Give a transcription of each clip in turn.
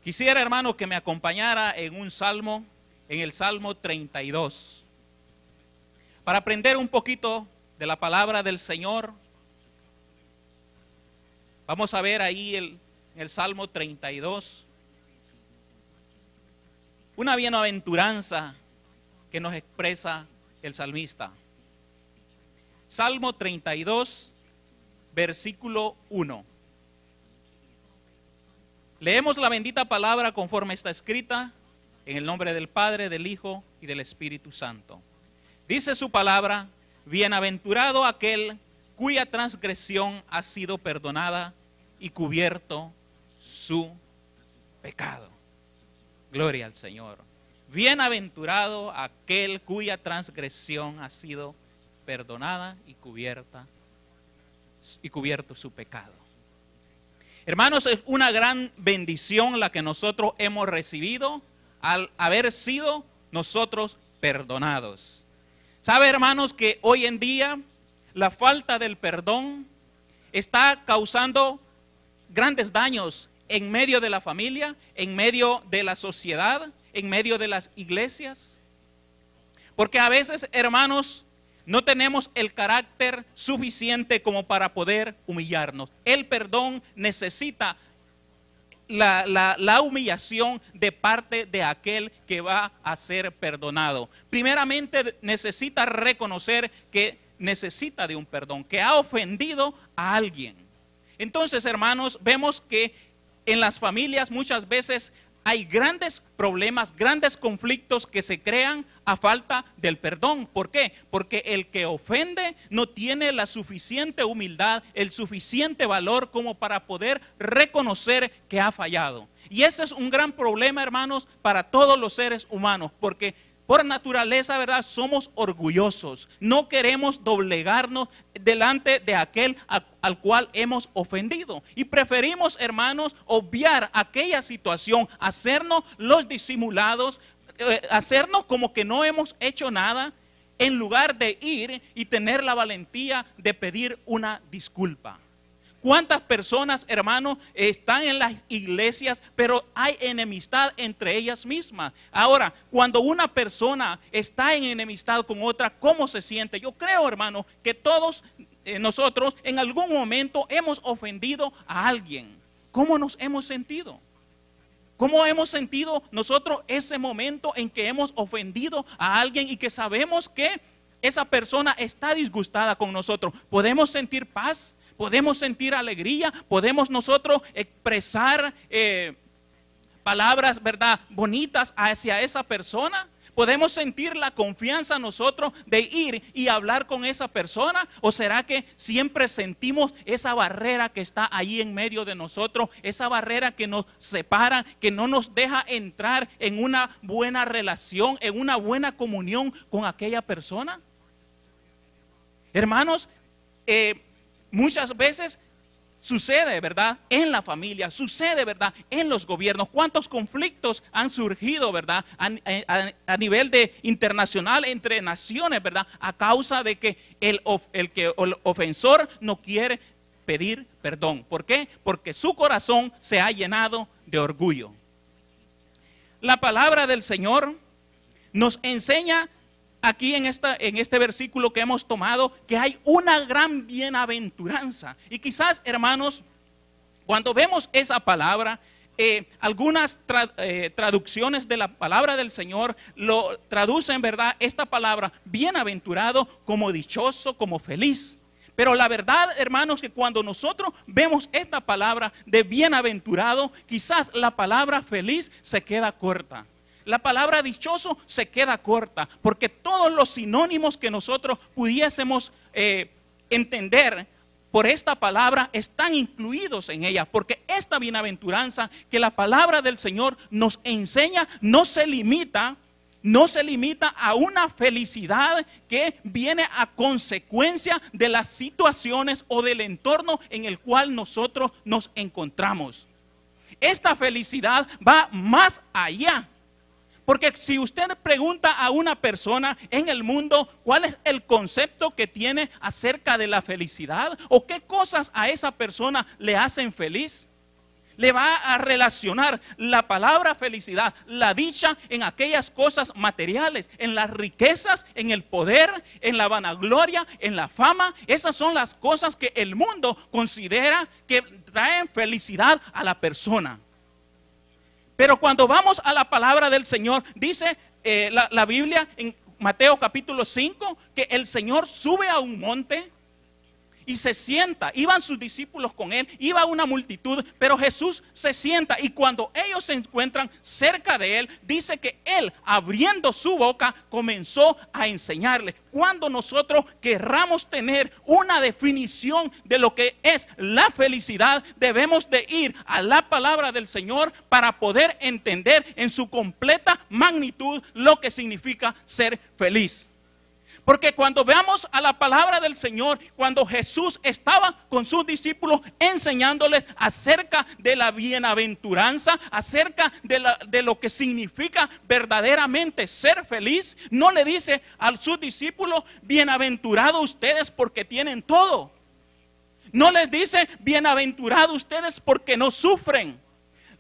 Quisiera, hermano, que me acompañara en un salmo, en el Salmo 32, para aprender un poquito de la palabra del Señor. Vamos a ver ahí el Salmo 32, una bienaventuranza que nos expresa el salmista. Salmo 32, versículo 1. Leemos la bendita palabra conforme está escrita, en el nombre del Padre, del Hijo y del Espíritu Santo. Dice su palabra: bienaventurado aquel cuya transgresión ha sido perdonada y cubierto su pecado. Gloria al Señor. Bienaventurado aquel cuya transgresión ha sido perdonada y cubierto su pecado. Hermanos, es una gran bendición la que nosotros hemos recibido al haber sido nosotros perdonados. ¿Sabe, hermanos, que hoy en día la falta del perdón está causando grandes daños en medio de la familia, en medio de la sociedad, en medio de las iglesias? Porque a veces, hermanos, no tenemos el carácter suficiente como para poder humillarnos. El perdón necesita la humillación de parte de aquel que va a ser perdonado. Primeramente necesita reconocer que necesita de un perdón, que ha ofendido a alguien. Entonces, hermanos, vemos que en las familias muchas veces hay grandes problemas, grandes conflictos que se crean a falta del perdón. ¿Por qué? Porque el que ofende no tiene la suficiente humildad, el suficiente valor como para poder reconocer que ha fallado. Y ese es un gran problema, hermanos, para todos los seres humanos, porque por naturaleza, ¿verdad?, somos orgullosos. No queremos doblegarnos delante de aquel al cual hemos ofendido. Y preferimos, hermanos, obviar aquella situación, hacernos los disimulados, hacernos como que no hemos hecho nada, en lugar de ir y tener la valentía de pedir una disculpa. ¿Cuántas personas, hermanos, están en las iglesias, pero hay enemistad entre ellas mismas? Ahora, cuando una persona está en enemistad con otra, ¿cómo se siente? Yo creo, hermano, que todos nosotros en algún momento hemos ofendido a alguien. ¿Cómo nos hemos sentido? ¿Cómo hemos sentido nosotros ese momento en que hemos ofendido a alguien y que sabemos que esa persona está disgustada con nosotros? ¿Podemos sentir paz? ¿Podemos sentir alegría? ¿Podemos nosotros expresar palabras, verdad, bonitas hacia esa persona? ¿Podemos sentir la confianza nosotros de ir y hablar con esa persona? ¿O será que siempre sentimos esa barrera que está ahí en medio de nosotros? Esa barrera que nos separa, que no nos deja entrar en una buena relación, en una buena comunión con aquella persona. Hermanos, muchas veces sucede, ¿verdad?, en la familia, sucede, ¿verdad?, en los gobiernos. ¿Cuántos conflictos han surgido, ¿verdad?, a nivel internacional entre naciones, ¿verdad?, a causa de que el ofensor no quiere pedir perdón. ¿Por qué? Porque su corazón se ha llenado de orgullo. La palabra del Señor nos enseña aquí en este versículo que hemos tomado, que hay una gran bienaventuranza. Y quizás, hermanos, cuando vemos esa palabra, algunas traducciones de la palabra del Señor lo traducen, ¿verdad?, esta palabra bienaventurado como dichoso, como feliz. Pero la verdad, hermanos, que cuando nosotros vemos esta palabra de bienaventurado, quizás la palabra feliz se queda corta. La palabra dichoso se queda corta, porque todos los sinónimos que nosotros pudiésemos entender por esta palabra están incluidos en ella. Porque esta bienaventuranza que la palabra del Señor nos enseña no se limita a una felicidad que viene a consecuencia de las situaciones o del entorno en el cual nosotros nos encontramos. Esta felicidad va más allá. Porque si usted pregunta a una persona en el mundo cuál es el concepto que tiene acerca de la felicidad o qué cosas a esa persona le hacen feliz, le va a relacionar la palabra felicidad, la dicha, en aquellas cosas materiales, en las riquezas, en el poder, en la vanagloria, en la fama. Esas son las cosas que el mundo considera que traen felicidad a la persona. Pero cuando vamos a la palabra del Señor, dice la Biblia en Mateo capítulo 5, que el Señor sube a un monte y se sienta. Iban sus discípulos con él, iba una multitud, pero Jesús se sienta, y cuando ellos se encuentran cerca de él, dice que él, abriendo su boca, comenzó a enseñarles. Cuando nosotros querramos tener una definición de lo que es la felicidad, debemos de ir a la palabra del Señor para poder entender en su completa magnitud lo que significa ser feliz. Porque cuando veamos a la palabra del Señor, cuando Jesús estaba con sus discípulos enseñándoles acerca de la bienaventuranza, acerca de lo que significa verdaderamente ser feliz, no le dice a sus discípulos: bienaventurados ustedes porque tienen todo. No les dice: bienaventurados ustedes porque no sufren.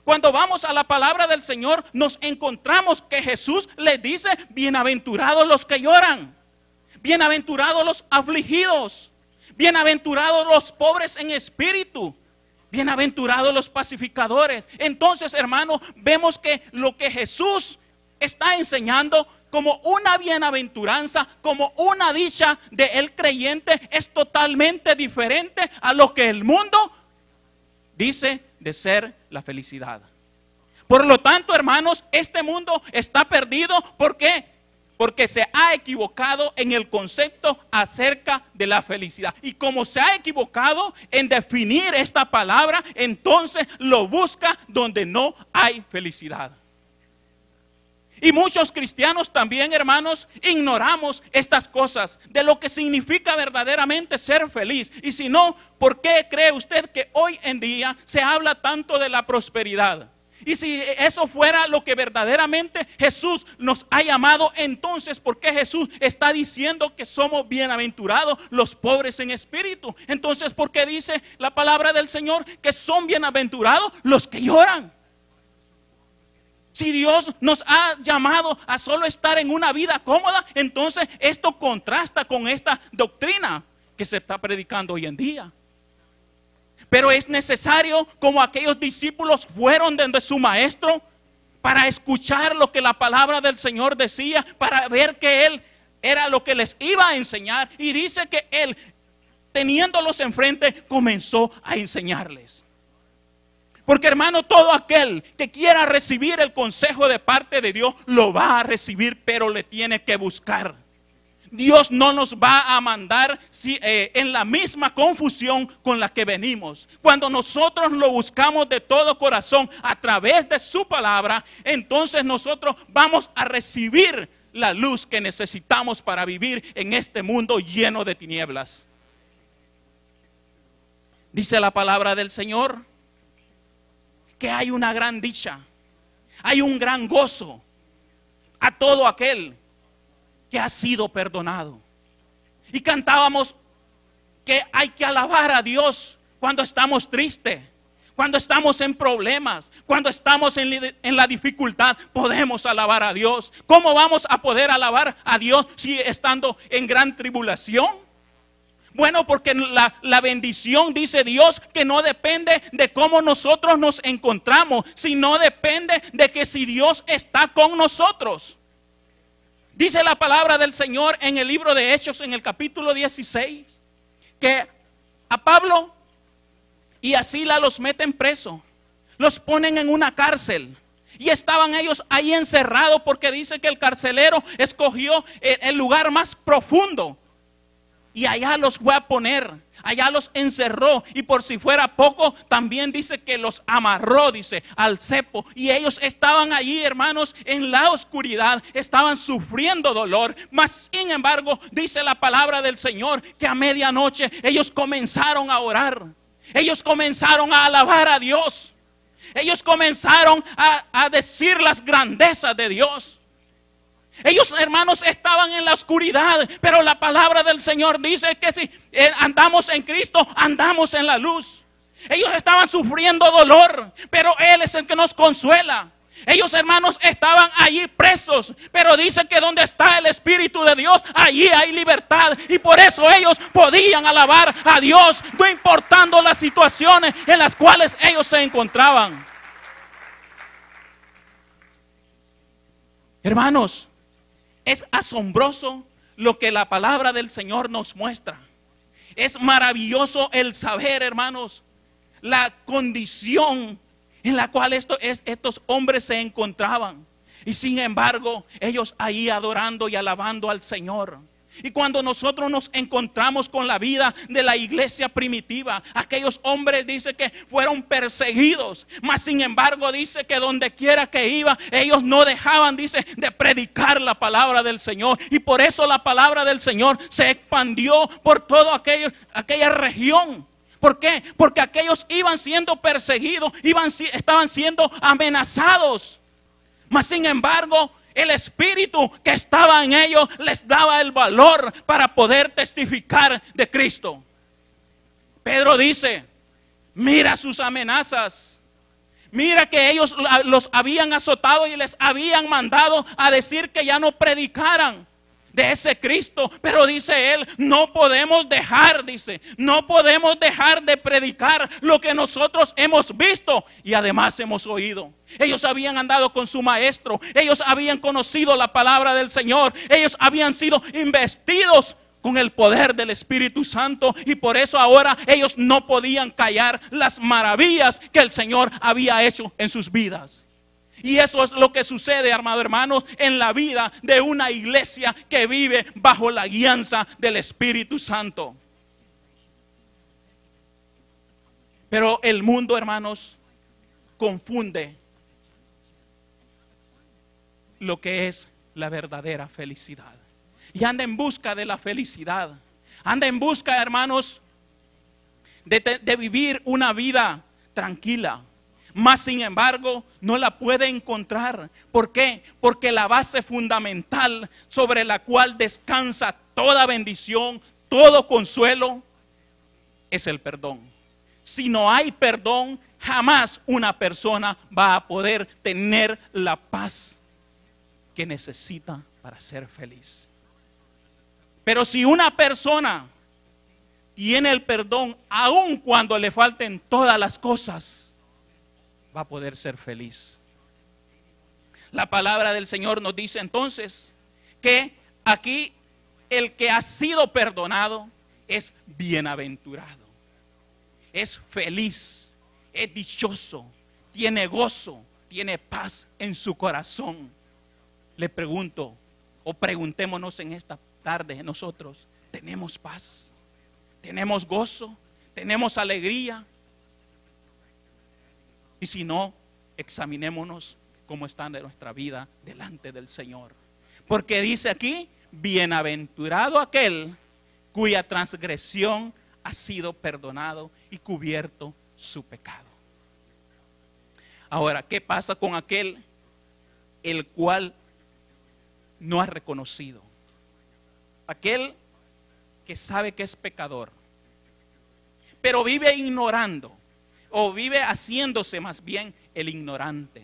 Cuando vamos a la palabra del Señor, nos encontramos que Jesús les dice: bienaventurados los que lloran. Bienaventurados los afligidos, bienaventurados los pobres en espíritu, bienaventurados los pacificadores. Entonces, hermanos, vemos que lo que Jesús está enseñando como una bienaventuranza, como una dicha de el creyente, es totalmente diferente a lo que el mundo dice de ser la felicidad. Por lo tanto, hermanos, este mundo está perdido. ¿Por qué? Porque se ha equivocado en el concepto acerca de la felicidad. Y como se ha equivocado en definir esta palabra, entonces lo busca donde no hay felicidad. Y muchos cristianos también, hermanos, ignoramos estas cosas de lo que significa verdaderamente ser feliz. Y si no, ¿por qué cree usted que hoy en día se habla tanto de la prosperidad? Y si eso fuera lo que verdaderamente Jesús nos ha llamado, entonces ¿por qué Jesús está diciendo que somos bienaventurados los pobres en espíritu? Entonces, ¿por qué dice la palabra del Señor que son bienaventurados los que lloran? Si Dios nos ha llamado a solo estar en una vida cómoda, entonces esto contrasta con esta doctrina que se está predicando hoy en día. Pero es necesario, como aquellos discípulos fueron donde su maestro, para escuchar lo que la palabra del Señor decía, para ver que Él era lo que les iba a enseñar. Y dice que Él, teniéndolos enfrente, comenzó a enseñarles. Porque, hermano, todo aquel que quiera recibir el consejo de parte de Dios, lo va a recibir, pero le tiene que buscar. Dios no nos va a mandar en la misma confusión con la que venimos. Cuando nosotros lo buscamos de todo corazón a través de su palabra, entonces nosotros vamos a recibir la luz que necesitamos para vivir en este mundo lleno de tinieblas. Dice la palabra del Señor que hay una gran dicha, hay un gran gozo a todo aquel que ha sido perdonado. Y cantábamos que hay que alabar a Dios cuando estamos tristes, cuando estamos en problemas, cuando estamos en la dificultad. Podemos alabar a Dios. ¿Cómo vamos a poder alabar a Dios si estando en gran tribulación? Bueno, porque la bendición, dice Dios, que no depende de cómo nosotros nos encontramos, sino depende de que si Dios está con nosotros. Dice la palabra del Señor en el libro de Hechos, en el capítulo 16, que a Pablo y a Silas los meten preso, los ponen en una cárcel. Y estaban ellos ahí encerrados porque dice que el carcelero escogió el lugar más profundo. Y allá los fue a poner, allá los encerró. Y por si fuera poco, también dice que los amarró, dice, al cepo. Y ellos estaban allí, hermanos, en la oscuridad, estaban sufriendo dolor. Mas sin embargo, dice la palabra del Señor, que a medianoche ellos comenzaron a orar. Ellos comenzaron a alabar a Dios. Ellos comenzaron a decir las grandezas de Dios. Ellos, hermanos, estaban en la oscuridad, pero la palabra del Señor dice que si andamos en Cristo, andamos en la luz. Ellos estaban sufriendo dolor, pero Él es el que nos consuela. Ellos, hermanos, estaban allí presos, pero dice que donde está el Espíritu de Dios, allí hay libertad. Y por eso ellos podían alabar a Dios, no importando las situaciones en las cuales ellos se encontraban. Hermanos, es asombroso lo que la palabra del Señor nos muestra. Es maravilloso el saber, hermanos, la condición en la cual estos hombres se encontraban. Y sin embargo, ellos ahí adorando y alabando al Señor. Y cuando nosotros nos encontramos con la vida de la iglesia primitiva, aquellos hombres dice que fueron perseguidos, mas sin embargo dice que donde quiera que iba, ellos no dejaban, dice, de predicar la palabra del Señor. Y por eso la palabra del Señor se expandió por toda aquella región. ¿Por qué? Porque aquellos iban siendo perseguidos, estaban siendo amenazados. Mas sin embargo, el Espíritu que estaba en ellos les daba el valor para poder testificar de Cristo. Pedro dice, mira sus amenazas. Mira que ellos los habían azotado y les habían mandado a decir que ya no predicaran de ese Cristo, pero dice él, no podemos dejar, no podemos dejar de predicar lo que nosotros hemos visto y además hemos oído. Ellos habían andado con su maestro, ellos habían conocido la palabra del Señor, ellos habían sido investidos con el poder del Espíritu Santo y por eso ahora ellos no podían callar las maravillas que el Señor había hecho en sus vidas. Y eso es lo que sucede, amados hermanos, en la vida de una iglesia que vive bajo la guianza del Espíritu Santo. Pero el mundo, hermanos, confunde lo que es la verdadera felicidad. Y anda en busca de la felicidad. Anda en busca, hermanos, de vivir una vida tranquila. Mas sin embargo no la puede encontrar. ¿Por qué? Porque la base fundamental sobre la cual descansa toda bendición, todo consuelo, es el perdón. Si no hay perdón, jamás una persona va a poder tener la paz que necesita para ser feliz. Pero si una persona tiene el perdón, aun cuando le falten todas las cosas, va a poder ser feliz. La palabra del Señor nos dice entonces que aquí el que ha sido perdonado es bienaventurado, es feliz, es dichoso, tiene gozo, tiene paz en su corazón. Le pregunto, o preguntémonos en esta tarde nosotros, ¿tenemos paz? ¿Tenemos gozo? ¿Tenemos alegría? Y si no, examinémonos cómo está nuestra vida delante del Señor. Porque dice aquí, bienaventurado aquel cuya transgresión ha sido perdonado y cubierto su pecado. Ahora, ¿qué pasa con aquel el cual no ha reconocido? Aquel que sabe que es pecador, pero vive ignorando. O vive haciéndose más bien el ignorante.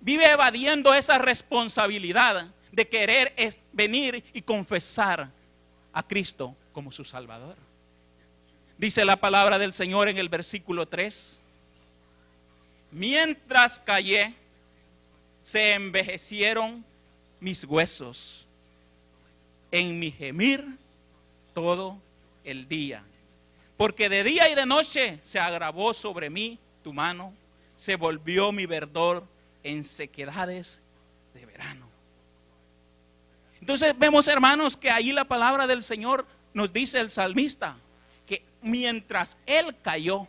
Vive evadiendo esa responsabilidad de querer venir y confesar a Cristo como su Salvador. Dice la palabra del Señor en el versículo 3. Mientras callé, se envejecieron mis huesos en mi gemir todo el día. Porque de día y de noche se agravó sobre mí tu mano, se volvió mi verdor en sequedades de verano. Entonces vemos, hermanos, que ahí la palabra del Señor nos dice el salmista, que mientras él cayó,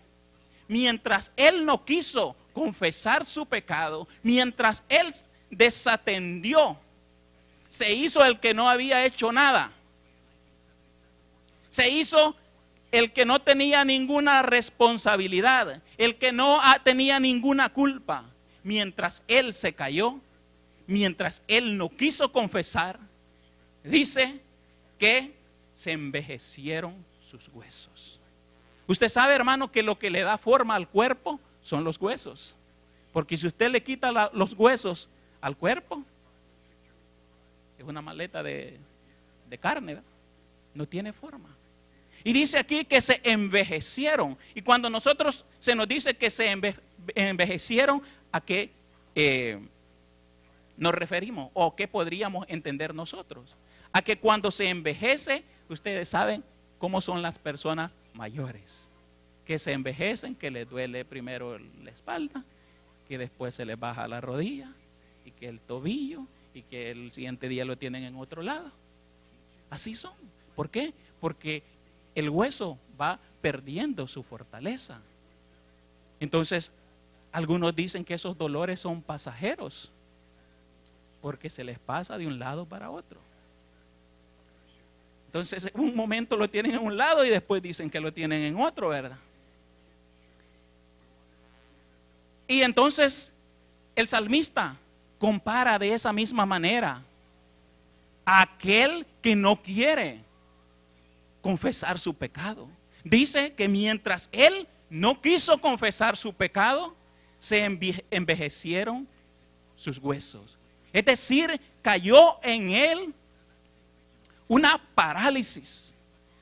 mientras él no quiso confesar su pecado, mientras él desatendió, se hizo el que no había hecho nada. Se hizo el que no tenía ninguna responsabilidad, el que no tenía ninguna culpa. Mientras él se cayó, mientras él no quiso confesar, dice que se envejecieron sus huesos. Usted sabe, hermano, que lo que le da forma al cuerpo son los huesos. Porque si usted le quita los huesos al cuerpo, es una maleta de carne, ¿verdad? No tiene forma. Y dice aquí que se envejecieron. Y cuando nosotros se nos dice que se envejecieron, ¿a qué nos referimos? ¿O qué podríamos entender nosotros? A que cuando se envejece, ustedes saben cómo son las personas mayores. Que se envejecen, que les duele primero la espalda, que después se les baja la rodilla, y que el tobillo, y que el siguiente día lo tienen en otro lado. Así son. ¿Por qué? Porque el hueso va perdiendo su fortaleza. Entonces, algunos dicen que esos dolores son pasajeros, porque se les pasa de un lado para otro. Entonces, un momento lo tienen en un lado y después dicen que lo tienen en otro, ¿verdad? Y entonces, el salmista compara de esa misma manera a aquel que no quiere confesar su pecado. Dice que mientras él no quiso confesar su pecado, se envejecieron sus huesos. Es decir, cayó en él una parálisis.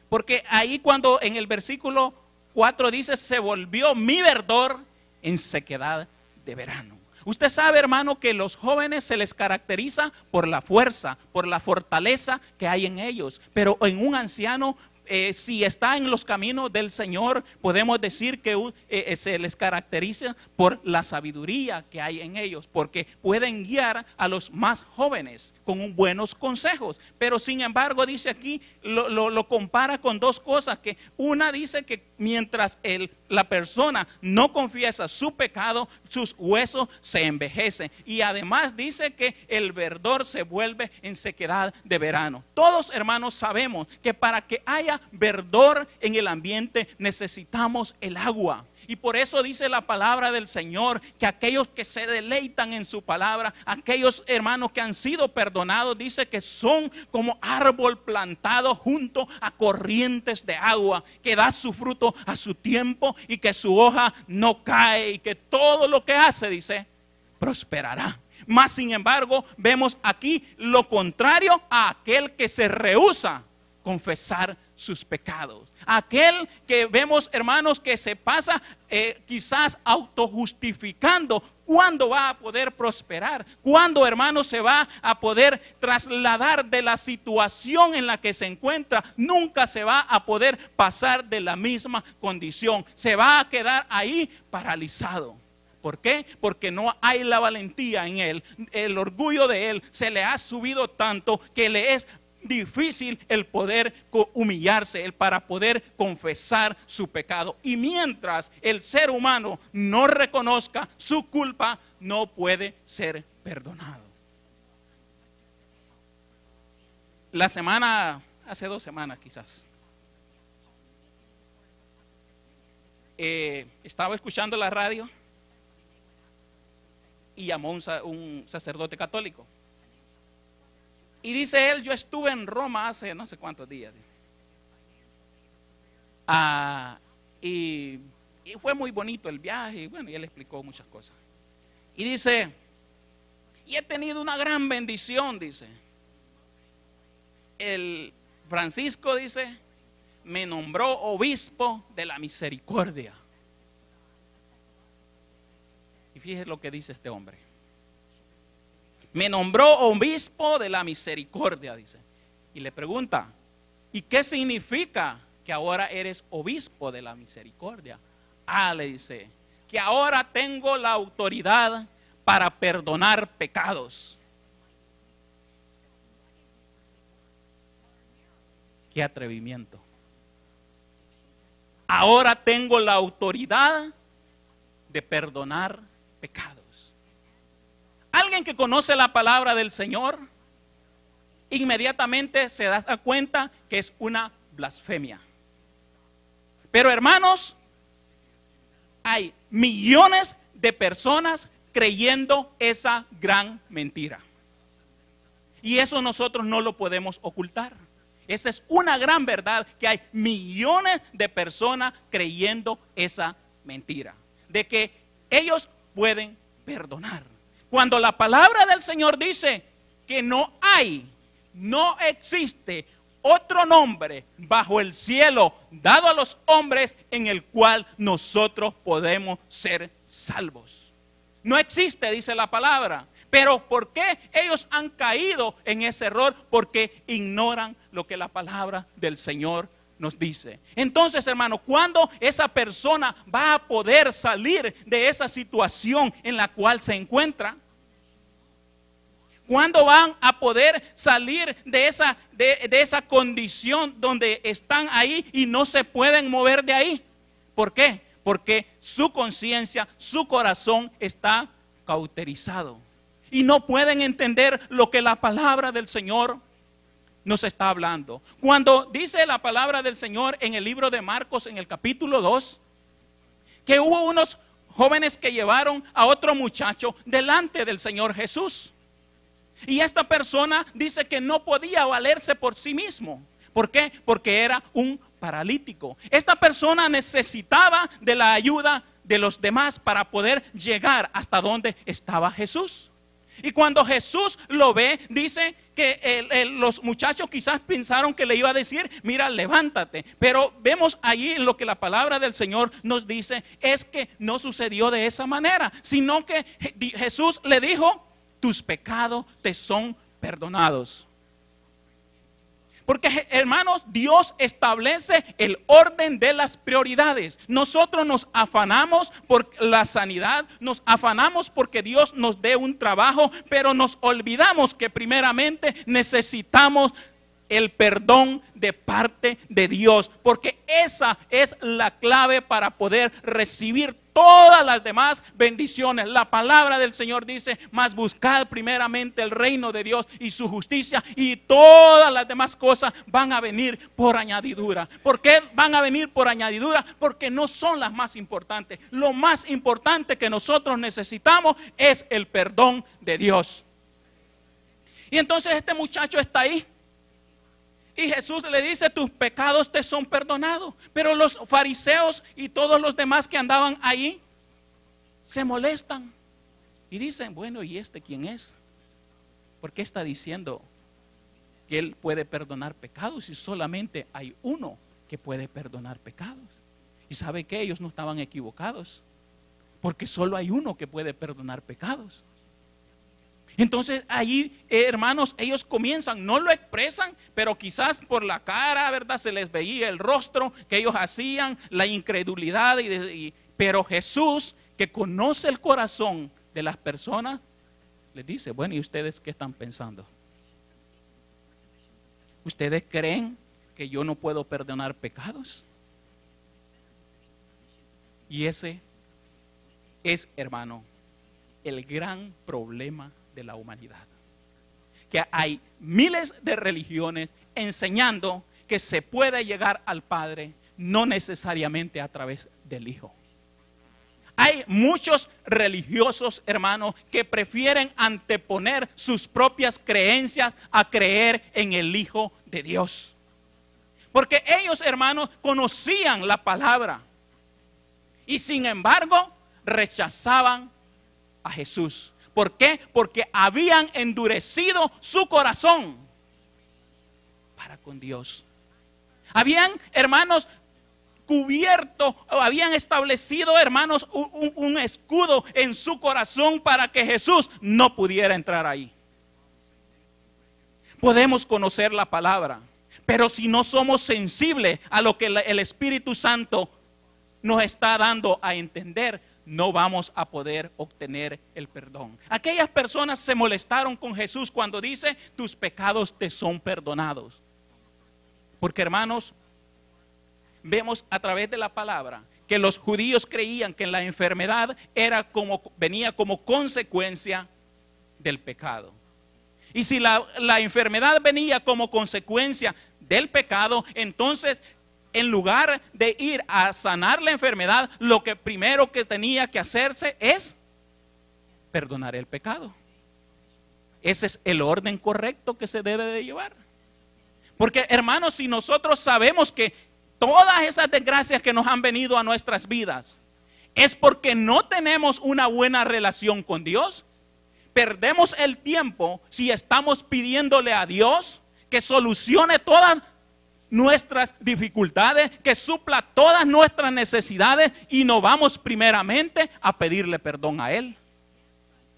Porque ahí cuando en el versículo 4 dice, se volvió mi verdor en sequedad de verano. Usted sabe, hermano, que los jóvenes se les caracteriza por la fuerza, por la fortaleza que hay en ellos. Pero en un anciano, si está en los caminos del Señor, podemos decir que se les caracteriza por la sabiduría que hay en ellos, porque pueden guiar a los más jóvenes con buenos consejos. Pero sin embargo, dice aquí, lo compara con dos cosas, que una dice que mientras la persona no confiesa su pecado, sus huesos se envejecen. Y además dice que el verdor se vuelve en sequedad de verano. Todos, hermanos, sabemos que para que haya verdor en el ambiente necesitamos el agua. Y por eso dice la palabra del Señor que aquellos que se deleitan en su palabra, aquellos hermanos que han sido perdonados, dice que son como árbol plantado junto a corrientes de agua, que da su fruto a su tiempo y que su hoja no cae y que todo lo que hace, dice, prosperará. Mas sin embargo, vemos aquí lo contrario a aquel que se rehúsa confesar sus pecados. Aquel que vemos, hermanos, que se pasa quizás autojustificando. ¿Cuándo va a poder prosperar? ¿Cuándo, hermanos, se va a poder trasladar de la situación en la que se encuentra? Nunca se va a poder pasar de la misma condición. Se va a quedar ahí paralizado. ¿Por qué? Porque no hay la valentía en él. El orgullo de él se le ha subido tanto que le es difícil el poder humillarse, el para poder confesar su pecado. Y mientras el ser humano no reconozca su culpa, no puede ser perdonado. Hace 2 semanas quizás, estaba escuchando la radio y llamó un sacerdote católico. Y dice él, yo estuve en Roma hace no sé cuántos días. Y fue muy bonito el viaje. Y bueno, y él explicó muchas cosas. Y dice, y he tenido una gran bendición, dice. El Francisco, dice, me nombró obispo de la misericordia. Y fíjese lo que dice este hombre. Me nombró obispo de la misericordia, dice. Y le pregunta, ¿y qué significa que ahora eres obispo de la misericordia? Le dice, que ahora tengo la autoridad para perdonar pecados. Qué atrevimiento. Ahora tengo la autoridad de perdonar pecados. Alguien que conoce la palabra del Señor inmediatamente se da cuenta que es una blasfemia. Pero hermanos, hay millones de personas creyendo esa gran mentira. Y eso nosotros no lo podemos ocultar. Esa es una gran verdad, que hay millones de personas creyendo esa mentira, de que ellos pueden perdonar. Cuando la palabra del Señor dice que no existe otro nombre bajo el cielo dado a los hombres en el cual nosotros podemos ser salvos. No existe, dice la palabra. Pero ¿por qué ellos han caído en ese error? Porque ignoran lo que la palabra del Señor nos dice. Entonces, hermano, ¿cuándo esa persona va a poder salir de esa situación en la cual se encuentra? ¿Cuándo van a poder salir de esa condición donde están ahí y no se pueden mover de ahí? ¿Por qué? Porque su conciencia, su corazón está cauterizado y no pueden entender lo que la palabra del Señor nos está hablando. Cuando dice la palabra del Señor en el libro de Marcos, en el capítulo 2, que hubo unos jóvenes que llevaron a otro muchacho delante del Señor Jesús. Y esta persona dice que no podía valerse por sí mismo. ¿Por qué? Porque era un paralítico. Esta persona necesitaba de la ayuda de los demás para poder llegar hasta donde estaba Jesús. Y cuando Jesús lo ve, dice que los muchachos quizás pensaron que le iba a decir, mira, levántate. Pero vemos allí lo que la palabra del Señor nos dice, es que no sucedió de esa manera, sino que Jesús le dijo, tus pecados te son perdonados. Porque, hermanos, Dios establece el orden de las prioridades. Nosotros nos afanamos por la sanidad, nos afanamos porque Dios nos dé un trabajo, pero nos olvidamos que primeramente necesitamos el perdón de parte de Dios, porque esa es la clave para poder recibir todas las demás bendiciones. La palabra del Señor dice, mas buscad primeramente el reino de Dios y su justicia, y todas las demás cosas van a venir por añadidura. ¿Por qué van a venir por añadidura? Porque no son las más importantes. Lo más importante que nosotros necesitamos es el perdón de Dios. Y entonces este muchacho está ahí. Y Jesús le dice, tus pecados te son perdonados. Pero los fariseos y todos los demás que andaban ahí se molestan y dicen, bueno, ¿y este quién es? ¿Por qué está diciendo que él puede perdonar pecados si solamente hay uno que puede perdonar pecados? Y sabe que ellos no estaban equivocados, porque solo hay uno que puede perdonar pecados. Entonces allí, hermanos, ellos comienzan, no lo expresan, pero quizás por la cara, ¿verdad? Se les veía el rostro que ellos hacían, la incredulidad. Pero Jesús, que conoce el corazón de las personas, les dice, bueno, ¿y ustedes qué están pensando? ¿Ustedes creen que yo no puedo perdonar pecados? Y ese es, hermano, el gran problema de la humanidad, que hay miles de religiones enseñando que se puede llegar al Padre no necesariamente a través del Hijo. Hay muchos religiosos, hermanos, que prefieren anteponer sus propias creencias a creer en el Hijo de Dios, porque ellos, hermanos, conocían la palabra y sin embargo rechazaban a Jesús. ¿Por qué? Porque habían endurecido su corazón para con Dios. Habían, hermanos, cubierto, habían establecido, hermanos, un escudo en su corazón para que Jesús no pudiera entrar ahí. Podemos conocer la palabra, pero si no somos sensibles a lo que el Espíritu Santo nos está dando a entender, no vamos a poder obtener el perdón. Aquellas personas se molestaron con Jesús cuando dice, tus pecados te son perdonados. Porque, hermanos, vemos a través de la palabra que los judíos creían que la enfermedad venía como consecuencia del pecado. Y si la enfermedad venía como consecuencia del pecado, entonces en lugar de ir a sanar la enfermedad, lo que primero que tenía que hacerse es perdonar el pecado. Ese es el orden correcto que se debe de llevar. Porque, hermanos, si nosotros sabemos que todas esas desgracias que nos han venido a nuestras vidas es porque no tenemos una buena relación con Dios, perdemos el tiempo si estamos pidiéndole a Dios que solucione todas nuestras dificultades, que supla todas nuestras necesidades, y no vamos primeramente a pedirle perdón a Él.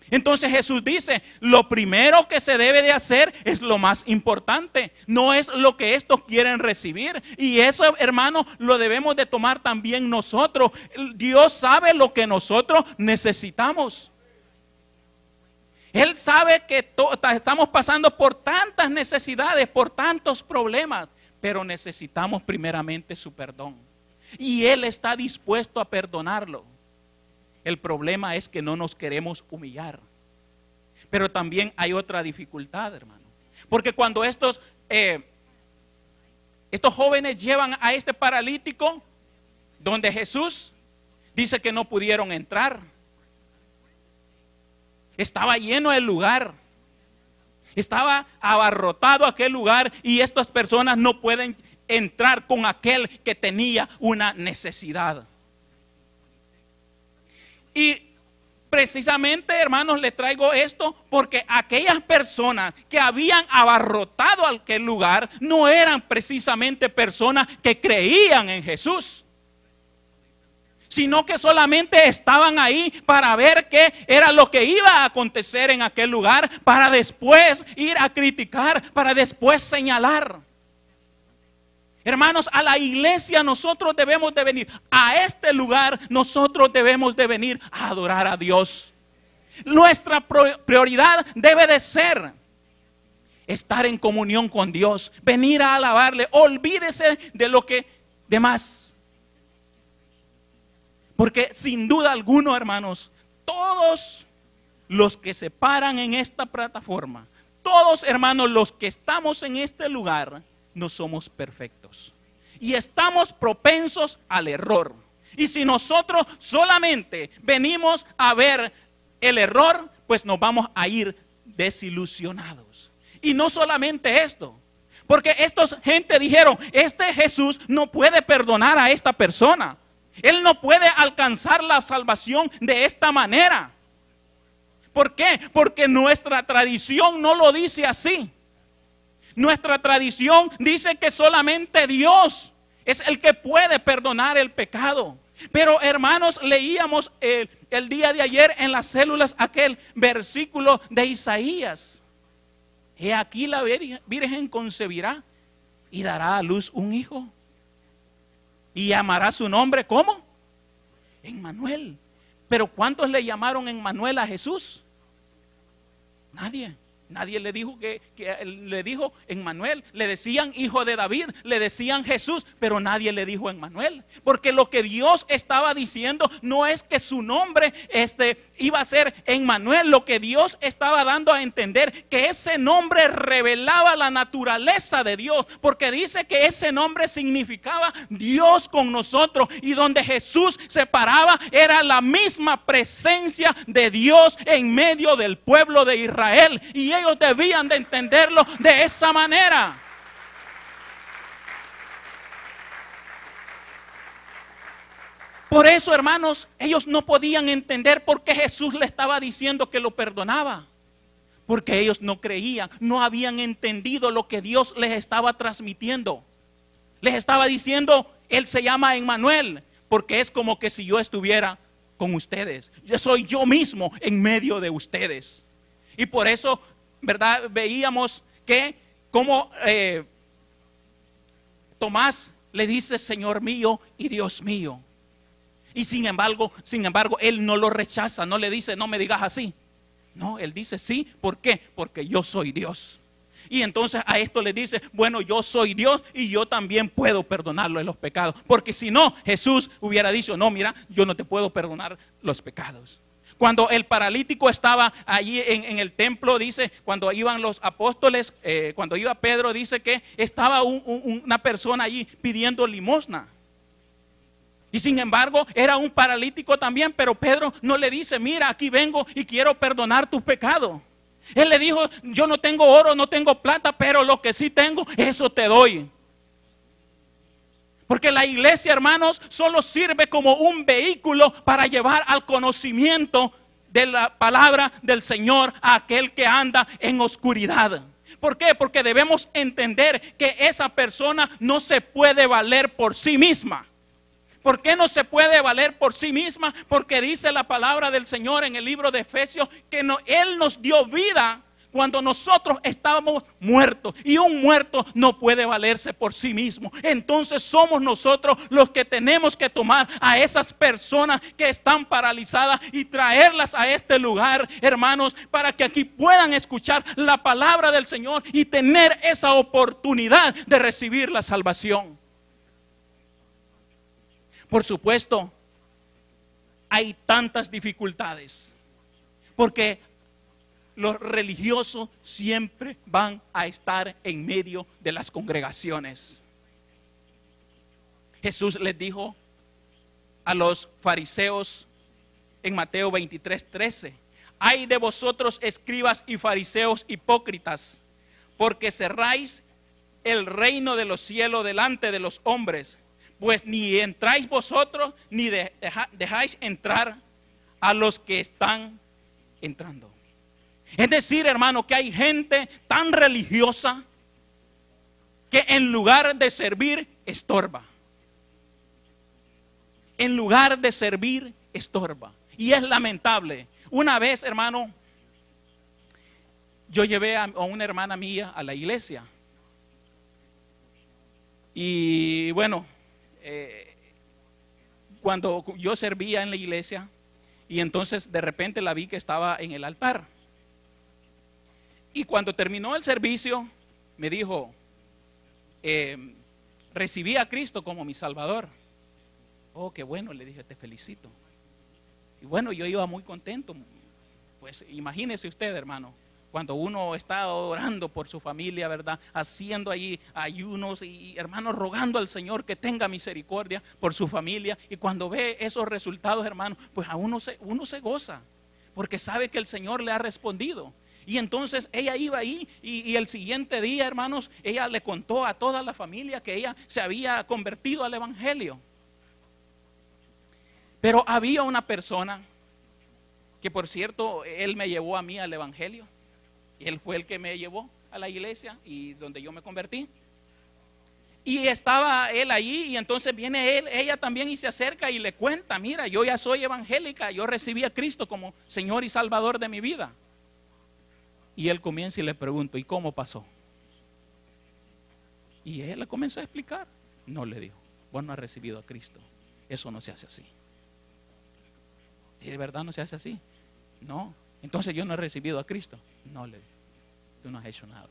Entonces Jesús dice, lo primero que se debe de hacer es lo más importante, no es lo que estos quieren recibir. Y eso, hermano, lo debemos de tomar también nosotros. Dios sabe lo que nosotros necesitamos. Él sabe que estamos pasando por tantas necesidades, por tantos problemas, pero necesitamos primeramente su perdón. Y Él está dispuesto a perdonarlo. El problema es que no nos queremos humillar. Pero también hay otra dificultad, hermano. Porque cuando estos jóvenes llevan a este paralítico, donde Jesús dice que no pudieron entrar. Estaba lleno el lugar. Estaba abarrotado aquel lugar, y estas personas no pueden entrar con aquel que tenía una necesidad. Y precisamente, hermanos, le traigo esto porque aquellas personas que habían abarrotado aquel lugar no eran precisamente personas que creían en Jesús, sino que solamente estaban ahí para ver qué era lo que iba a acontecer en aquel lugar, para después ir a criticar, para después señalar. Hermanos, a la iglesia nosotros debemos de venir, a este lugar nosotros debemos de venir a adorar a Dios. Nuestra prioridad debe de ser estar en comunión con Dios, venir a alabarle. Olvídese de lo que demás. Porque sin duda alguna, hermanos, todos los que se paran en esta plataforma, todos, hermanos, los que estamos en este lugar, no somos perfectos y estamos propensos al error. Y si nosotros solamente venimos a ver el error, pues nos vamos a ir desilusionados. Y no solamente esto, porque estos gente dijeron, este Jesús no puede perdonar a esta persona. Él no puede alcanzar la salvación de esta manera. ¿Por qué? Porque nuestra tradición no lo dice así. Nuestra tradición dice que solamente Dios es el que puede perdonar el pecado. Pero, hermanos, leíamos el día de ayer en las células aquel versículo de Isaías. He aquí la Virgen concebirá y dará a luz un hijo. Y llamará su nombre, ¿cómo? Emmanuel. Pero ¿cuántos le llamaron Emmanuel a Jesús? Nadie. Nadie le dijo que le dijo Emmanuel. Le decían hijo de David, le decían Jesús, pero nadie le dijo Emmanuel. Porque lo que Dios estaba diciendo no es que su nombre iba a ser Emmanuel. Lo que Dios estaba dando a entender, que ese nombre revelaba la naturaleza de Dios. Porque dice que ese nombre significaba Dios con nosotros. Y donde Jesús se paraba era la misma presencia de Dios en medio del pueblo de Israel. Y ellos debían de entenderlo de esa manera. Por eso, hermanos, ellos no podían entender por qué Jesús le estaba diciendo que lo perdonaba. Porque ellos no creían, no habían entendido lo que Dios les estaba transmitiendo. Les estaba diciendo, Él se llama Emmanuel, porque es como que si yo estuviera con ustedes. Yo soy yo mismo en medio de ustedes. Y por eso, ¿verdad? Veíamos que como Tomás le dice Señor mío y Dios mío. Y sin embargo, él no lo rechaza, no le dice no me digas así. No, él dice sí, ¿por qué? Porque yo soy Dios. Y entonces a esto le dice, bueno, yo soy Dios y yo también puedo perdonarlo de los pecados. Porque si no, Jesús hubiera dicho, no, mira, yo no te puedo perdonar los pecados. Cuando el paralítico estaba allí en el templo, dice, cuando iban los apóstoles, cuando iba Pedro, dice que estaba una persona allí pidiendo limosna. Y sin embargo, era un paralítico también, pero Pedro no le dice, mira, aquí vengo y quiero perdonar tu pecado. Él le dijo, yo no tengo oro, no tengo plata, pero lo que sí tengo, eso te doy. Porque la iglesia, hermanos, solo sirve como un vehículo para llevar al conocimiento de la palabra del Señor a aquel que anda en oscuridad. ¿Por qué? Porque debemos entender que esa persona no se puede valer por sí misma. ¿Por qué no se puede valer por sí misma? Porque dice la palabra del Señor en el libro de Efesios que Él nos dio vida cuando nosotros estábamos muertos. Y un muerto no puede valerse por sí mismo. Entonces somos nosotros los que tenemos que tomar a esas personas que están paralizadas y traerlas a este lugar, hermanos, para que aquí puedan escuchar la palabra del Señor y tener esa oportunidad de recibir la salvación. Por supuesto, hay tantas dificultades, porque los religiosos siempre van a estar en medio de las congregaciones. Jesús les dijo a los fariseos en Mateo 23:13: ay de vosotros, escribas y fariseos hipócritas, porque cerráis el reino de los cielos delante de los hombres, pues ni entráis vosotros, ni dejáis entrar a los que están entrando. Es decir, hermano, que hay gente tan religiosa que en lugar de servir, estorba. En lugar de servir, estorba. Y es lamentable. Una vez, hermano, yo llevé a una hermana mía a la iglesia. Y bueno, cuando yo servía en la iglesia, y entonces de repente la vi que estaba en el altar. Y cuando terminó el servicio, me dijo, recibí a Cristo como mi Salvador. Oh, qué bueno, le dije, te felicito. Y bueno, yo iba muy contento. Pues imagínese usted, hermano, cuando uno está orando por su familia, ¿verdad? Haciendo ahí ayunos y hermanos, rogando al Señor que tenga misericordia por su familia. Y cuando ve esos resultados, hermano, pues a uno se goza, porque sabe que el Señor le ha respondido. Y entonces ella iba ahí y el siguiente día, hermanos, ella le contó a toda la familia que ella se había convertido al evangelio. Pero había una persona que, por cierto, él me llevó a mí al evangelio. Él fue el que me llevó a la iglesia y donde yo me convertí. Y estaba él allí y entonces viene ella también y se acerca y le cuenta, mira, yo ya soy evangélica, yo recibí a Cristo como Señor y Salvador de mi vida. Y él comienza y le pregunta, ¿y cómo pasó? Y él le comenzó a explicar. No, le dijo, vos no has recibido a Cristo, eso no se hace así. Si de verdad no se hace así, no. Entonces yo no he recibido a Cristo. No, le dijo, tú no has hecho nada,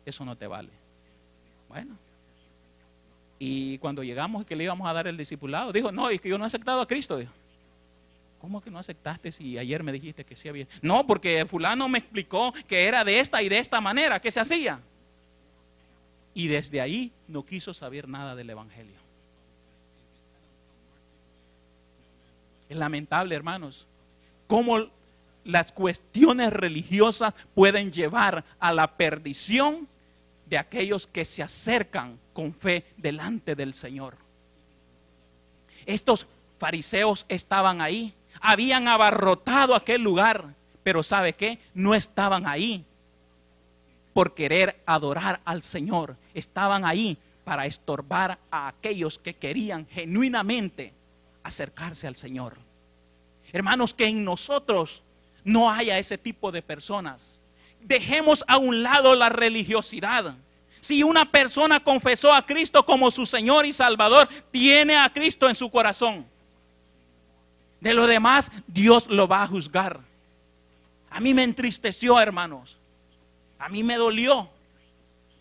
eso no te vale. Bueno, y cuando llegamos y que le íbamos a dar el discipulado, dijo, no, es que yo no he aceptado a Cristo. Dijo, ¿cómo que no aceptaste si ayer me dijiste que sí había? No, porque fulano me explicó que era de esta y de esta manera que se hacía. Y desde ahí no quiso saber nada del evangelio. Es lamentable, hermanos, cómo las cuestiones religiosas pueden llevar a la perdición de aquellos que se acercan con fe delante del Señor. Estos fariseos estaban ahí, habían abarrotado aquel lugar, pero ¿sabe qué? No estaban ahí por querer adorar al Señor, estaban ahí para estorbar a aquellos que querían genuinamente acercarse al Señor. Hermanos, que en nosotros no haya ese tipo de personas. Dejemos a un lado la religiosidad. Si una persona confesó a Cristo como su Señor y Salvador, tiene a Cristo en su corazón. De lo demás, Dios lo va a juzgar. A mí me entristeció, hermanos. A mí me dolió,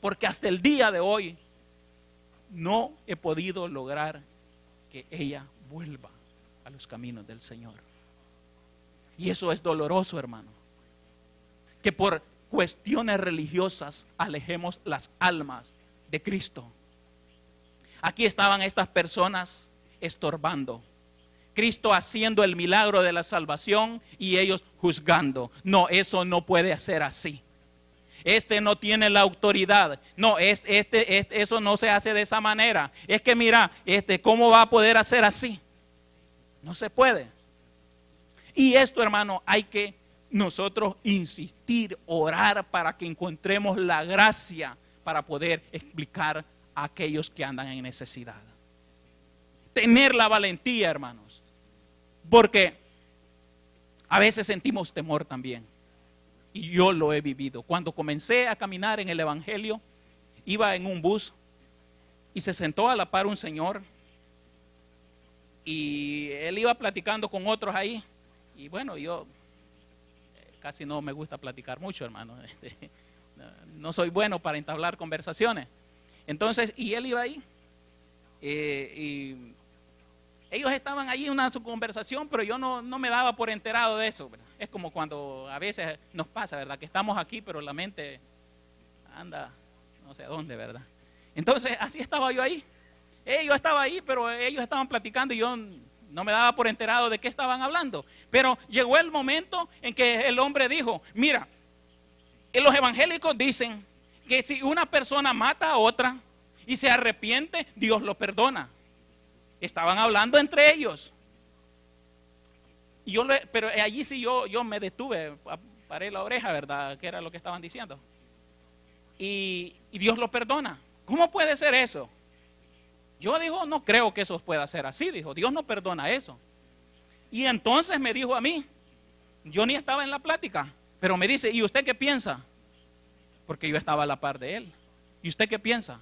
porque hasta el día de hoy no he podido lograr que ella vuelva a los caminos del Señor. Y eso es doloroso, hermano, que por cuestiones religiosas alejemos las almas de Cristo. Aquí estaban estas personas estorbando, Cristo haciendo el milagro de la salvación y ellos juzgando. No, eso no puede ser así. Este no tiene la autoridad. No, eso no se hace de esa manera. Es que mira, ¿cómo va a poder hacer así? No se puede. Y esto, hermano, hay que nosotros insistir, orar para que encontremos la gracia para poder explicar a aquellos que andan en necesidad. Tener la valentía, hermanos, porque a veces sentimos temor también. Y yo lo he vivido. Cuando comencé a caminar en el evangelio, iba en un bus y se sentó a la par un señor y él iba platicando con otros ahí. Y bueno, yo casi no me gusta platicar mucho, hermano. No soy bueno para entablar conversaciones. Entonces, y él iba ahí. Y ellos estaban ahí en una conversación, pero yo no me daba por enterado de eso. Es como cuando a veces nos pasa, ¿verdad? Que estamos aquí, pero la mente anda no sé dónde, ¿verdad? Entonces, así estaba yo ahí. Yo estaba ahí, pero ellos estaban platicando y yo no me daba por enterado de qué estaban hablando. Pero llegó el momento en que el hombre dijo, mira, los evangélicos dicen que si una persona mata a otra y se arrepiente, Dios lo perdona. Estaban hablando entre ellos. Pero allí sí yo me detuve, paré la oreja, ¿verdad? ¿Qué era lo que estaban diciendo? Y Dios lo perdona. ¿Cómo puede ser eso? Yo dijo, no creo que eso pueda ser así. Dijo, Dios no perdona eso. Y entonces me dijo a mí, yo ni estaba en la plática, pero me dice, ¿y usted qué piensa? Porque yo estaba a la par de él. ¿Y usted qué piensa?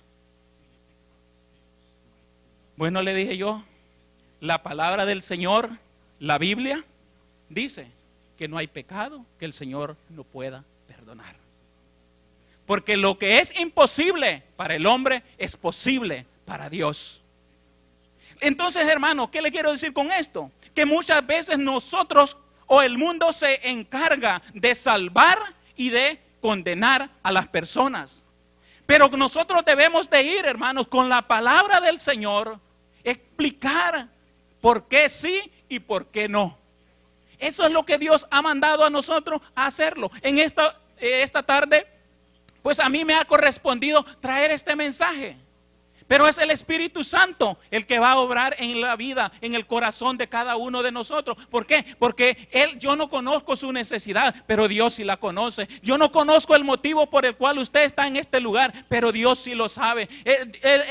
Bueno, le dije yo, la palabra del Señor, la Biblia, dice que no hay pecado que el Señor no pueda perdonar. Porque lo que es imposible para el hombre es posible para Dios. Entonces, hermano, ¿qué le quiero decir con esto? Que muchas veces nosotros o el mundo se encarga de salvar y de condenar a las personas. Pero nosotros debemos de ir, hermanos, con la palabra del Señor, explicar por qué sí y por qué no. Eso es lo que Dios ha mandado a nosotros a hacerlo. En esta tarde, pues a mí me ha correspondido traer este mensaje. Pero es el Espíritu Santo el que va a obrar en la vida, en el corazón de cada uno de nosotros. ¿Por qué? Porque yo no conozco su necesidad, pero Dios sí la conoce. Yo no conozco el motivo por el cual usted está en este lugar, pero Dios sí lo sabe.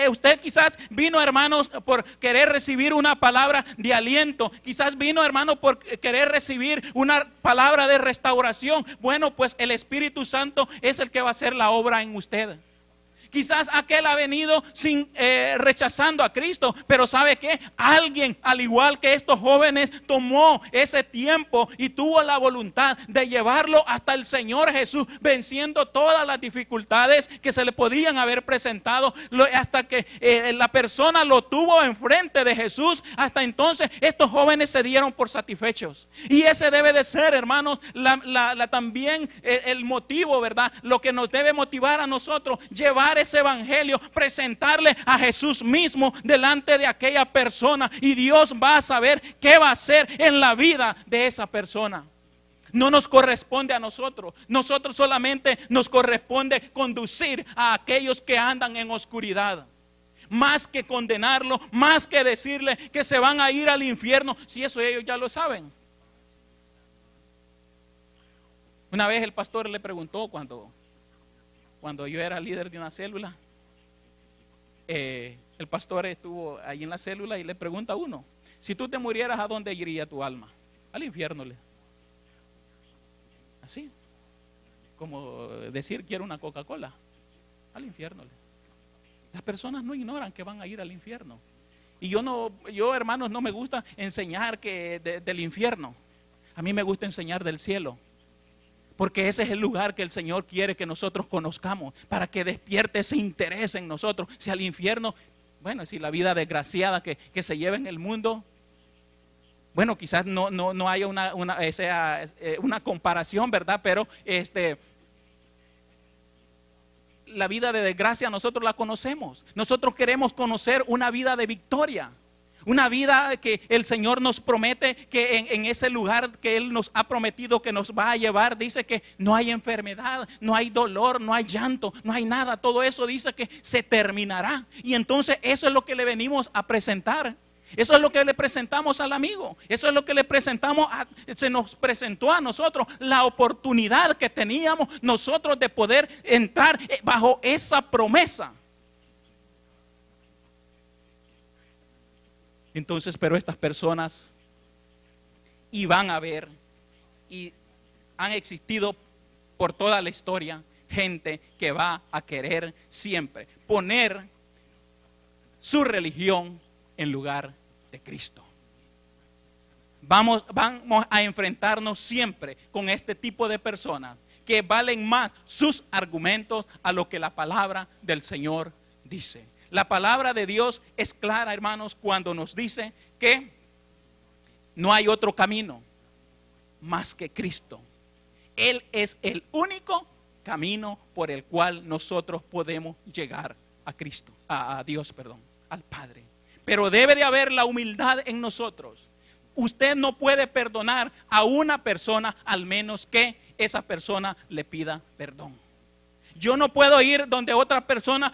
Usted quizás vino, hermanos, por querer recibir una palabra de aliento. Quizás vino, hermano, por querer recibir una palabra de restauración. Bueno, pues el Espíritu Santo es el que va a hacer la obra en usted. Quizás aquel ha venido rechazando a Cristo, pero ¿sabe qué? Alguien, al igual que estos jóvenes, tomó ese tiempo y tuvo la voluntad de llevarlo hasta el Señor Jesús, venciendo todas las dificultades que se le podían haber presentado, hasta que la persona lo tuvo enfrente de Jesús. Hasta entonces estos jóvenes se dieron por satisfechos. Y ese debe de ser, hermanos, también el motivo, ¿verdad? Lo que nos debe motivar a nosotros, llevar ese evangelio, presentarle a Jesús mismo delante de aquella persona, y Dios va a saber qué va a hacer en la vida de esa persona. No nos corresponde a nosotros. Nosotros solamente nos corresponde conducir a aquellos que andan en oscuridad. Más que condenarlo, más que decirle que se van a ir al infierno, si eso ellos ya lo saben. Una vez el pastor le preguntó cuando yo era líder de una célula, el pastor estuvo ahí en la célula y le pregunta a uno, si tú te murieras, ¿a dónde iría tu alma? Al infierno. Así, como decir quiero una Coca-Cola, al infierno. Las personas no ignoran que van a ir al infierno. Y yo hermanos, no me gusta enseñar del infierno. A mí me gusta enseñar del cielo. Porque ese es el lugar que el Señor quiere que nosotros conozcamos, para que despierte ese interés en nosotros. Si al infierno, bueno, si la vida desgraciada que se lleva en el mundo, bueno, quizás no haya una comparación, ¿verdad? Pero la vida de desgracia nosotros la conocemos. Nosotros queremos conocer una vida de victoria. Una vida que el Señor nos promete que en ese lugar que Él nos ha prometido que nos va a llevar, dice que no hay enfermedad, no hay dolor, no hay llanto, no hay nada. Todo eso dice que se terminará. Y entonces eso es lo que le venimos a presentar. Eso es lo que le presentamos al amigo. Eso es lo que le presentamos, se nos presentó a nosotros la oportunidad que teníamos nosotros de poder entrar bajo esa promesa. Entonces, pero estas personas iban a ver, y han existido por toda la historia, gente que va a querer siempre poner su religión en lugar de Cristo. Vamos a enfrentarnos siempre con este tipo de personas que valen más sus argumentos a lo que la palabra del Señor dice. La palabra de Dios es clara, hermanos, cuando nos dice que no hay otro camino más que Cristo. Él es el único camino por el cual nosotros podemos llegar a Cristo, a Dios, al Padre. Pero debe de haber la humildad en nosotros. Usted no puede perdonar a una persona al menos que esa persona le pida perdón. Yo no puedo ir donde otra persona,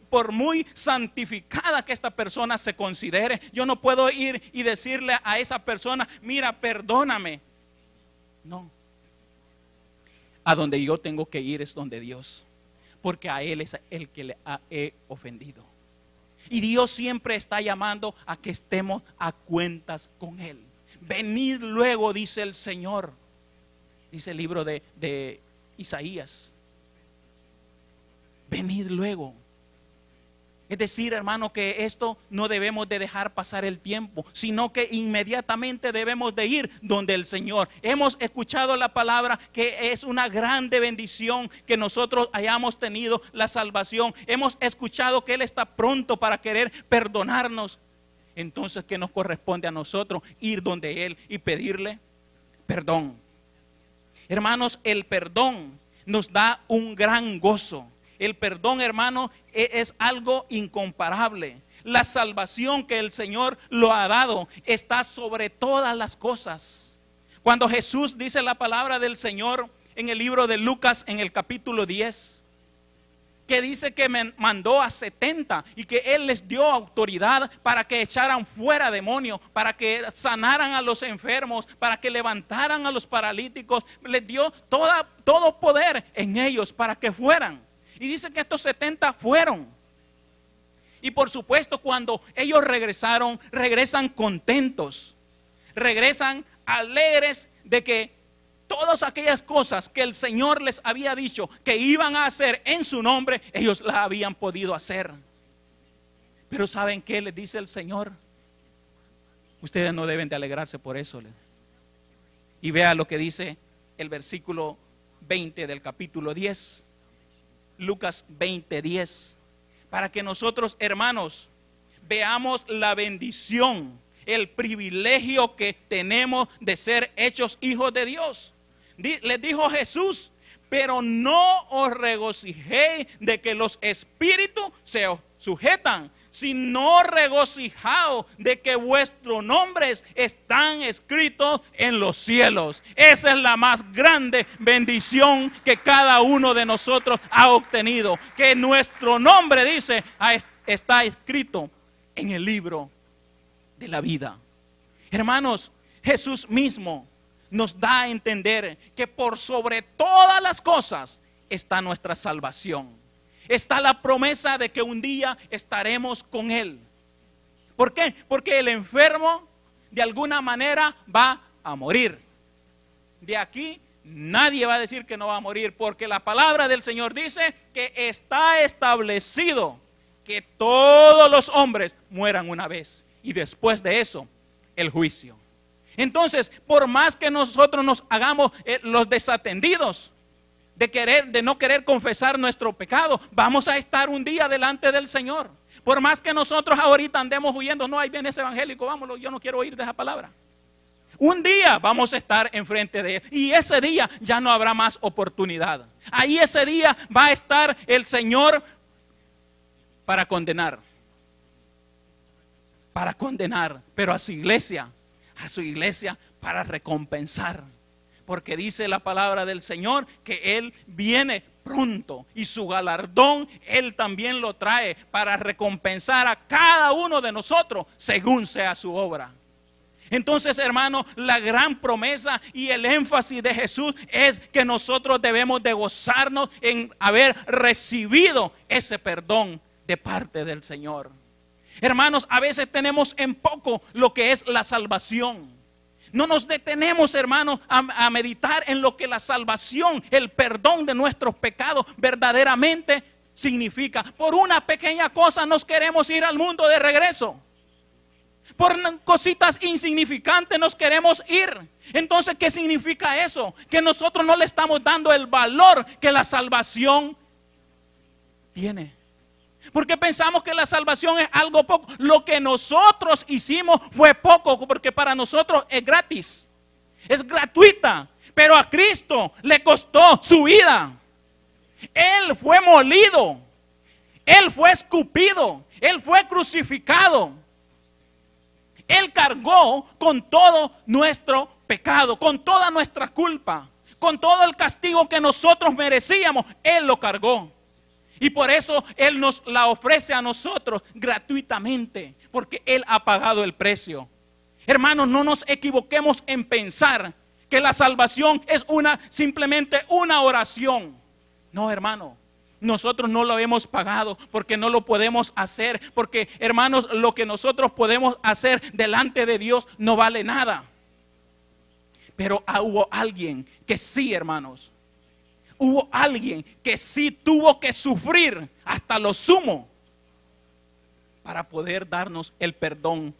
por muy santificada que esta persona se considere, yo no puedo ir y decirle a esa persona, mira, perdóname. No. A donde yo tengo que ir es donde Dios, porque a Él es el que le he ofendido. Y Dios siempre está llamando a que estemos a cuentas con Él. Venid luego, dice el Señor. Dice el libro de Isaías. Venid luego. Es decir, hermano, que esto no debemos de dejar pasar el tiempo, sino que inmediatamente debemos de ir donde el Señor. Hemos escuchado la palabra que es una grande bendición que nosotros hayamos tenido la salvación. Hemos escuchado que Él está pronto para querer perdonarnos. Entonces, ¿qué nos corresponde a nosotros? Ir donde Él y pedirle perdón. Hermanos, el perdón nos da un gran gozo. El perdón, hermano, es algo incomparable. La salvación que el Señor lo ha dado está sobre todas las cosas. Cuando Jesús dice la palabra del Señor en el libro de Lucas, en el capítulo 10, que dice que mandó a 70 y que Él les dio autoridad para que echaran fuera demonios, para que sanaran a los enfermos, para que levantaran a los paralíticos. Les dio todo poder en ellos para que fueran. Y dice que estos 70 fueron. Y por supuesto, cuando ellos regresan contentos, regresan alegres de que todas aquellas cosas que el Señor les había dicho que iban a hacer en su nombre, ellos las habían podido hacer. Pero ¿saben qué les dice el Señor? Ustedes no deben de alegrarse por eso. Y vea lo que dice el versículo 20 del capítulo 10. Lucas 20:10, para que nosotros, hermanos, veamos la bendición, el privilegio que tenemos de ser hechos hijos de Dios. Les dijo Jesús, pero no os regocijéis de que los espíritus se os sujetan, sino regocijaos de que vuestros nombres están escritos en los cielos. Esa es la más grande bendición que cada uno de nosotros ha obtenido, que nuestro nombre, dice, está escrito en el libro de la vida. Hermanos, Jesús mismo nos da a entender que por sobre todas las cosas está nuestra salvación. Está la promesa de que un día estaremos con Él. ¿Por qué? Porque el enfermo de alguna manera va a morir. De aquí nadie va a decir que no va a morir, porque la palabra del Señor dice que está establecido que todos los hombres mueran una vez y después de eso el juicio. Entonces, por más que nosotros nos hagamos los desatendidos de no querer confesar nuestro pecado, vamos a estar un día delante del Señor. Por más que nosotros ahorita andemos huyendo, no, ahí viene ese evangélico, vámonos, yo no quiero oír de esa palabra. Un día vamos a estar enfrente de Él, y ese día ya no habrá más oportunidad. Ahí ese día va a estar el Señor para condenar. para condenar, pero a su iglesia para recompensar. Porque dice la palabra del Señor que Él viene pronto y su galardón Él también lo trae para recompensar a cada uno de nosotros según sea su obra. Entonces, hermano, la gran promesa y el énfasis de Jesús es que nosotros debemos de gozarnos en haber recibido ese perdón de parte del Señor. Hermanos, a veces tenemos en poco lo que es la salvación. No nos detenemos, hermanos, a meditar en lo que la salvación, el perdón de nuestros pecados verdaderamente significa. Por una pequeña cosa nos queremos ir al mundo de regreso. Por cositas insignificantes nos queremos ir. Entonces, ¿qué significa eso? Que nosotros no le estamos dando el valor que la salvación tiene. Porque pensamos que la salvación es algo poco. Lo que nosotros hicimos fue poco, porque para nosotros es gratis, es gratuita. Pero a Cristo le costó su vida. Él fue molido, Él fue escupido, Él fue crucificado. Él cargó con todo nuestro pecado, con toda nuestra culpa, con todo el castigo que nosotros merecíamos. Él lo cargó. Y por eso Él nos la ofrece a nosotros gratuitamente, porque Él ha pagado el precio. Hermanos, no nos equivoquemos en pensar que la salvación es simplemente una oración. No, hermano, nosotros no lo hemos pagado porque no lo podemos hacer. Porque, hermanos, lo que nosotros podemos hacer delante de Dios no vale nada. Pero hubo alguien que sí, hermanos. Hubo alguien que sí tuvo que sufrir hasta lo sumo para poder darnos el perdón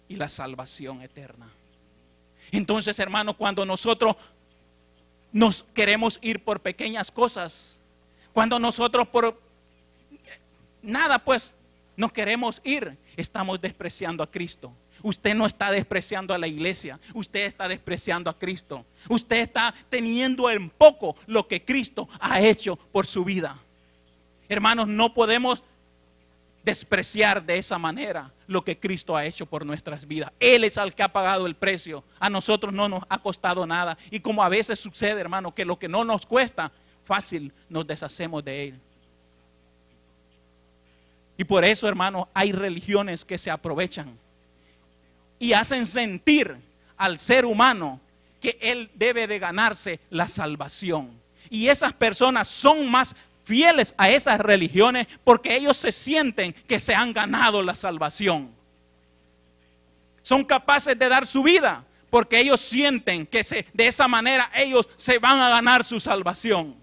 y la salvación eterna. Entonces, hermanos, cuando nosotros nos queremos ir por pequeñas cosas, cuando nosotros por nada pues nos queremos ir, estamos despreciando a Cristo. Usted no está despreciando a la iglesia, usted está despreciando a Cristo. Usted está teniendo en poco lo que Cristo ha hecho por su vida. Hermanos, no podemos despreciar de esa manera lo que Cristo ha hecho por nuestras vidas. Él es el que ha pagado el precio. A nosotros no nos ha costado nada. Y como a veces sucede, hermano, que lo que no nos cuesta, fácil nos deshacemos de él. Y por eso, hermano, hay religiones que se aprovechan y hacen sentir al ser humano que él debe de ganarse la salvación. Y esas personas son más fieles a esas religiones porque ellos se sienten que se han ganado la salvación. Son capaces de dar su vida porque ellos sienten que de esa manera ellos se van a ganar su salvación.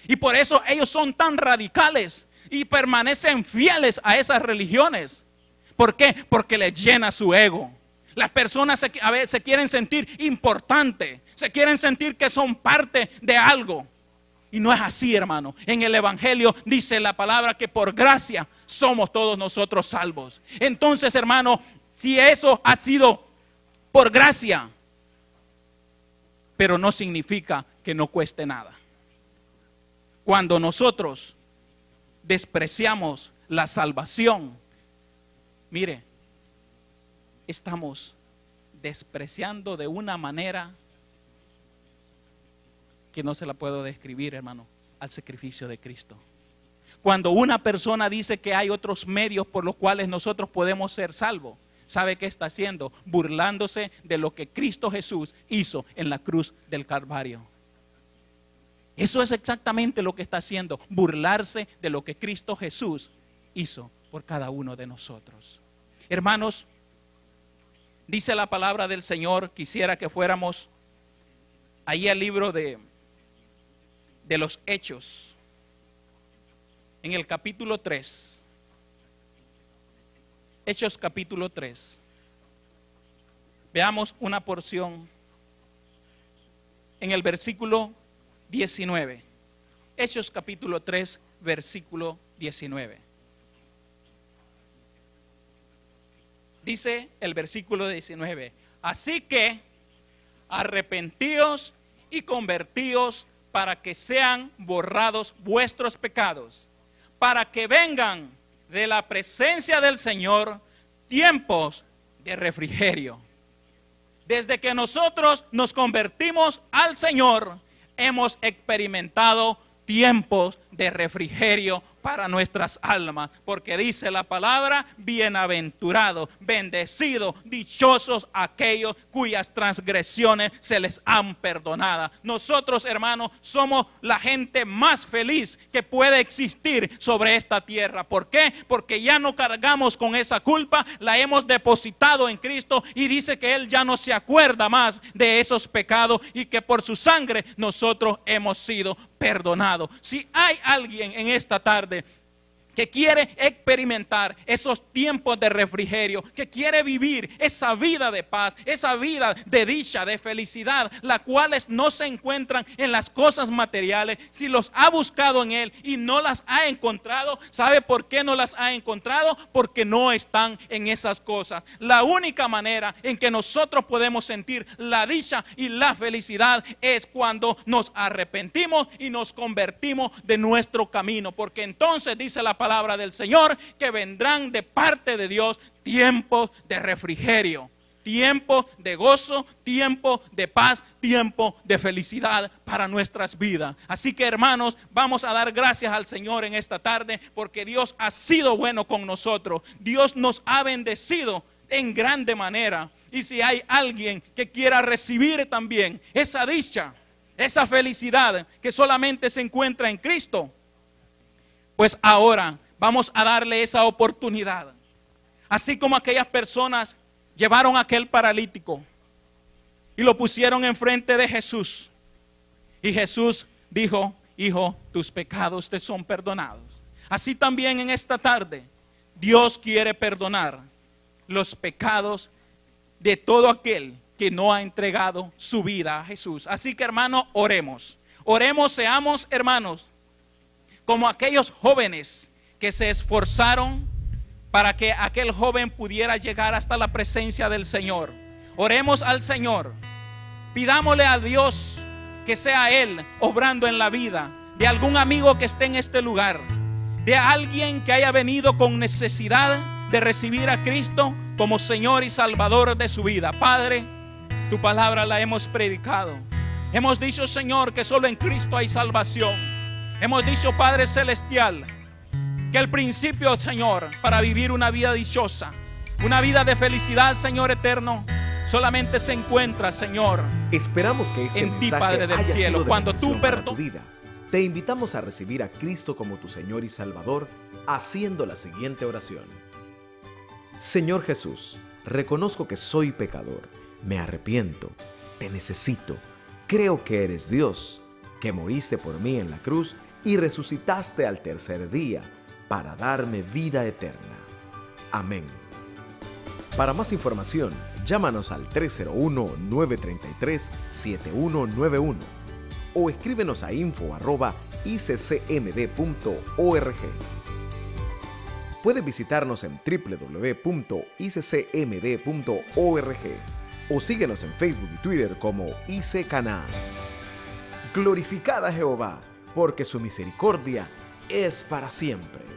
Y por eso ellos son tan radicales y permanecen fieles a esas religiones. ¿Por qué? Porque les llena su ego. Las personas a veces se quieren sentir importantes, se quieren sentir que son parte de algo. Y no es así, hermano. En el Evangelio dice la palabra que por gracia somos todos nosotros salvos. Entonces, hermano, si eso ha sido por gracia, pero no significa que no cueste nada. Cuando nosotros despreciamos la salvación, mire, estamos despreciando de una manera que no se la puedo describir, hermano, al sacrificio de Cristo. Cuando una persona dice que hay otros medios por los cuales nosotros podemos ser salvos, ¿sabe qué está haciendo? Burlándose de lo que Cristo Jesús hizo en la cruz del Calvario. Eso es exactamente lo que está haciendo, burlarse de lo que Cristo Jesús hizo por cada uno de nosotros. Hermanos, dice la palabra del Señor, quisiera que fuéramos ahí al libro de los Hechos, en el capítulo 3. Hechos capítulo 3. Veamos una porción en el versículo 19. Hechos capítulo 3, versículo 19. Dice el versículo 19: así que arrepentíos y convertíos para que sean borrados vuestros pecados, para que vengan de la presencia del Señor tiempos de refrigerio. Desde que nosotros nos convertimos al Señor, hemos experimentado tiempos de refrigerio para nuestras almas, porque dice la palabra: bienaventurados, bendecidos, dichosos aquellos cuyas transgresiones se les han perdonado. Nosotros, hermanos, somos la gente más feliz que puede existir sobre esta tierra. ¿Por qué? Porque ya no cargamos con esa culpa, la hemos depositado en Cristo, y dice que Él ya no se acuerda más de esos pecados, y que por su sangre nosotros hemos sido perdonados. Si hay alguien en esta tarde que quiere experimentar esos tiempos de refrigerio, que quiere vivir esa vida de paz, esa vida de dicha, de felicidad, las cuales no se encuentran en las cosas materiales, si los ha buscado en Él y no las ha encontrado, ¿sabe por qué no las ha encontrado? Porque no están en esas cosas. La única manera en que nosotros podemos sentir la dicha y la felicidad es cuando nos arrepentimos y nos convertimos de nuestro camino, porque entonces dice la palabra del Señor que vendrán de parte de Dios tiempos de refrigerio, tiempo de gozo, tiempo de paz, tiempo de felicidad para nuestras vidas. Así que, hermanos, vamos a dar gracias al Señor en esta tarde, porque Dios ha sido bueno con nosotros. Dios nos ha bendecido en grande manera. Y si hay alguien que quiera recibir también esa dicha, esa felicidad que solamente se encuentra en Cristo, pues ahora vamos a darle esa oportunidad. Así como aquellas personas llevaron a aquel paralítico y lo pusieron enfrente de Jesús, y Jesús dijo: hijo, tus pecados te son perdonados. Así también en esta tarde Dios quiere perdonar los pecados de todo aquel que no ha entregado su vida a Jesús. Así que, hermanos, oremos. Oremos, seamos, hermanos, como aquellos jóvenes que se esforzaron para que aquel joven pudiera llegar hasta la presencia del Señor. Oremos al Señor, pidámosle a Dios que sea Él obrando en la vida de algún amigo que esté en este lugar, de alguien que haya venido con necesidad de recibir a Cristo como Señor y Salvador de su vida. Padre, tu palabra la hemos predicado. Hemos dicho, Señor, que solo en Cristo hay salvación. Hemos dicho, Padre Celestial, que el principio, Señor, para vivir una vida dichosa, una vida de felicidad, Señor eterno, solamente se encuentra, Señor, esperamos que este en ti, Padre del cielo, cuando tú perdonas. Te invitamos a recibir a Cristo como tu Señor y Salvador, haciendo la siguiente oración. Señor Jesús, reconozco que soy pecador, me arrepiento, te necesito, creo que eres Dios, que moriste por mí en la cruz y resucitaste al tercer día para darme vida eterna. Amén. Para más información, llámanos al 301-933-7191 o escríbenos a info@iccmd.org. Puedes visitarnos en www.iccmd.org o síguenos en Facebook y Twitter como IC Canal. Glorificad a Jehová, porque su misericordia es para siempre.